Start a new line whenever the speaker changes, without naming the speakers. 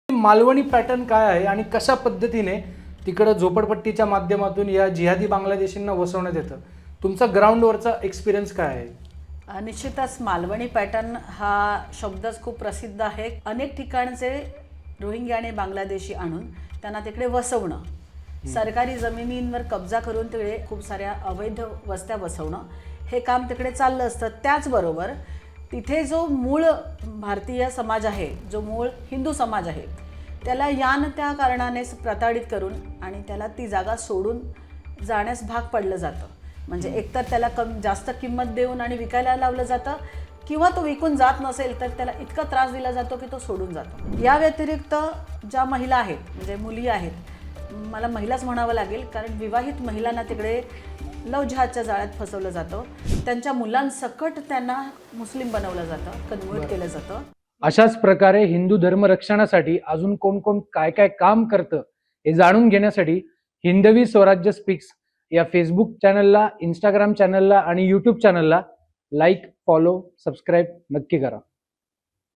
Malvani pattern काय आहे आणि कशा पद्धतीने तिकडं झोपडपट्टीच्या माध्यमातून या जिहादी बांगलादेशींना वसवण्यात येतं? तुमचा ग्राउंडवरचा एक्सपिरियन्स काय आहे?
निश्चितच मालवणी पॅटर्न हा शब्दच खूप प्रसिद्ध आहे. अनेक ठिकाणचे रोहिंग्या आणि बांगलादेशी आणून त्यांना तिकडे वसवणं, सरकारी जमिनींवर कब्जा करून तिकडे खूप साऱ्या अवैध वस्त्या वसवणं, हे काम तिकडे चाललं असतं. त्याचबरोबर तिथे जो मूळ भारतीय समाज आहे, जो मूळ हिंदू समाज आहे, त्याला या न त्या कारणाने प्रताडित करून आणि त्याला ती जागा सोडून जाण्यास भाग पडलं जातं. म्हणजे एकतर त्याला जास्त किंमत देऊन आणि विकायला लावलं जातं, किंवा तो विकून जात नसेल तर त्याला इतका त्रास दिला जातो की तो सोडून जातो. या व्यतिरिक्त ज्या महिला आहेत, म्हणजे मुली आहेत, मला महिलाच म्हणावं लागेल, कारण विवाहित महिलांना तिकडे लव जिहादच्या जाळ्यात फसवलं जातं. त्यांच्या मुलांसकट त्यांना मुस्लिम बनवलं जातं, कन्व्हर्ट केलं जातं.
अशाच प्रकारे हिंदू धर्म रक्षणासाठी अजून कोण कोण काय काय काम करतं हे जाणून घेण्यासाठी हिंदवी स्वराज्य स्पीक्स या फेसबुक चॅनलला, इंस्टाग्राम चॅनलला आणि यूट्यूब चॅनलला लाईक, फॉलो, सबस्क्राईब नक्की करा.